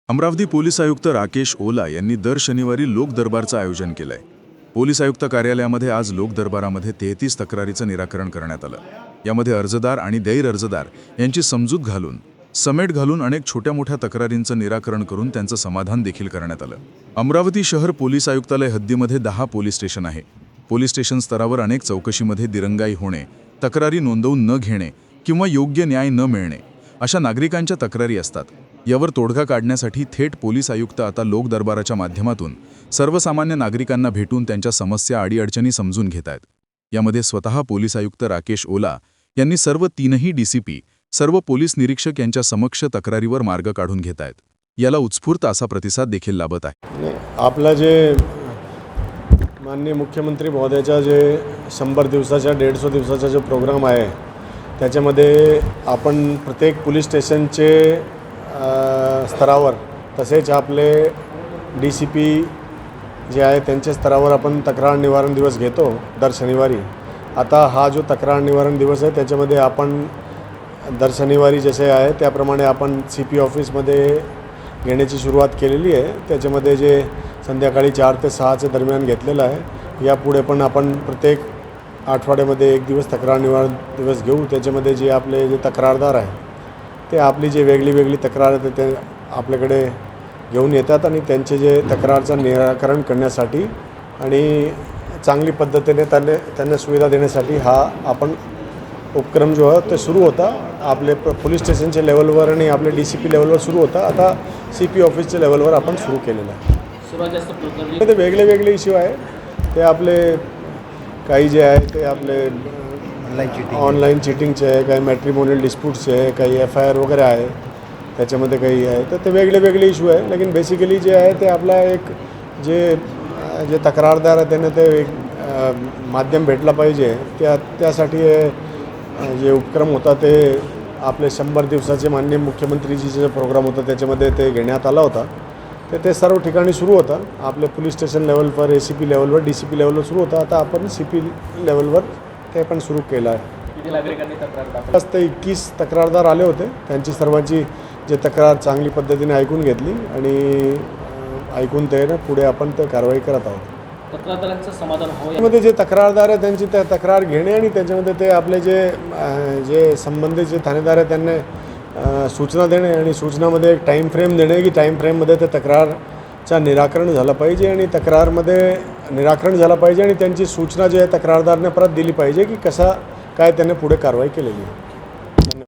Amravati police आयुक्त राकेश ओला यांनी दर शनिवारी लोक दरबारचं आयोजन केलंय। पोलीस आयुक्त कार्यालयामध्ये आज लोक दरबारामध्ये 33 तक्रारीचं निराकरण करण्यात आलं। यामध्ये अर्जदार आणि गैर अर्जदार यांची समजूत घालून समेट घालून अनेक छोट्या मोठ्या तक्रारींचं निराकरण करून त्यांचं समाधान देखील करण्यात आलं। अमरावती शहर पोलीस आयुक्तालय हद्दीमध्ये 10 पोलीस स्टेशन आहे। पोलीस स्टेशन स्तरावर अनेक चौकशीमध्ये दिरंगाई होणे, तक्रारी नोंदवून न घेणे किंवा योग्य न्याय न मिळणे अशा नागरिकांच्या तक्रारी असतात। यावर तोडगा काढण्यासाठी थेट पोलीस आयुक्त आता लोक दरबाराच्या माध्यमातून सर्वसामान्य नागरिकांना भेटून त्यांच्या समस्या अडीअडचणी समजून घेत आहेत। यामध्ये स्वतः पोलीस आयुक्त राकेश ओला यांनी सर्व 3ही डीसीपी, सर्व पोलीस निरीक्षक यांच्या समक्ष तक्रारीवर मार्ग काढून घेत आहेत। याला उत्स्फूर्त असा प्रतिसाद देखील लाभत आहे। आपला जे माननीय मुख्यमंत्री महोदयाचा जे 100 दिवसाचा 150 दिवसाचा जो प्रोग्राम आहे त्याच्यामध्ये आपण प्रत्येक पोलीस स्टेशनचे स्तरावर तसेच आपले डीसीपी जे आहे त्यांच्या स्तरावर आपण तक्रार निवारण दिवस घेतो दर शनिवारी। आता हा जो तक्रार निवारण दिवस आहे त्याच्यामध्ये आपण दर शनिवारी जसे आहे त्याप्रमाणे आपण CP ऑफिसमध्ये घेण्याची सुरुवात केलेली आहे। त्याच्यामध्ये जे संध्याकाळी 4 ते 6च्या दरम्यान घेतलेलं आहे। यापुढे पण आपण प्रत्येक आठवड्यामध्ये एक दिवस तक्रार निवारण दिवस घेऊ। त्याच्यामध्ये जे आपले जे तक्रारदार आहे ते आपली जे वेगळी तक्रार आहे ते आपल्याकडे घेऊन येतात आणि त्यांचे जे तक्रारचं निराकरण करण्यासाठी आणि चांगली पद्धतीने त्यांना सुविधा देण्यासाठी हा आपण उपक्रम जो आहे ते सुरू होता। आपले पोलीस स्टेशनच्या लेवलवर आणि आपले DCP लेवलवर सुरू होता। आता CP ऑफिसच्या लेवलवर आपण सुरू केलेलं आहे। ते वेगळे इश्यू आहे ते आपले काही जे आहे ते आपले ऑनलाईन चिटिंगचे आहे, काही मॅट्रिमोनियल डिस्प्यूट्सचे आहे, काही FIR वगैरे आहे, त्याच्यामध्ये काही आहे तर ते वेगळे इश्यू आहे। लेकिन बेसिकली जे आहे ते आपला एक जे तक्रारदार आहे त्यांना ते एक माध्यम भेटला पाहिजे त्यासाठी जे उपक्रम होता ते आपले 100 दिवसाचे माननीय मुख्यमंत्रीजीचा जो प्रोग्राम होता त्याच्यामध्ये ते घेण्यात आला होता। ते सर्व ठिकाणी सुरू होता। आपले पोलीस स्टेशन लेवलवर, ACP लेवलवर, DCP लेवलवर सुरू होता। आता आपण CP लेवलवर ते पण सुरू केलं आहे। जास्त 21 तक्रारदार आले होते। त्यांची सर्वांची जे तक्रार चांगली पद्धतीने ऐकून घेतली आणि ऐकून ते पुढे आपण ते कारवाई करत आहोत। तक्रारदारांचं समाधान हवं त्यामध्ये जे तक्रारदार आहे त्यांची तक्रार घेणे आणि त्याच्यामध्ये ते आपले जे संबंधित जे ठाणेदार आहे त्यांना सूचना देणे आणि सूचनामध्ये एक टाईम फ्रेम देणे की टाईम फ्रेममध्ये ते तक्रारचं निराकरण झालं पाहिजे आणि तक्रारमध्ये निराकरण झालं पाहिजे आणि त्यांची सूचना जी आहे तक्रारदारने परत दिली पाहिजे की कसा काय त्यांनी पुढे कारवाई केलेली आहे।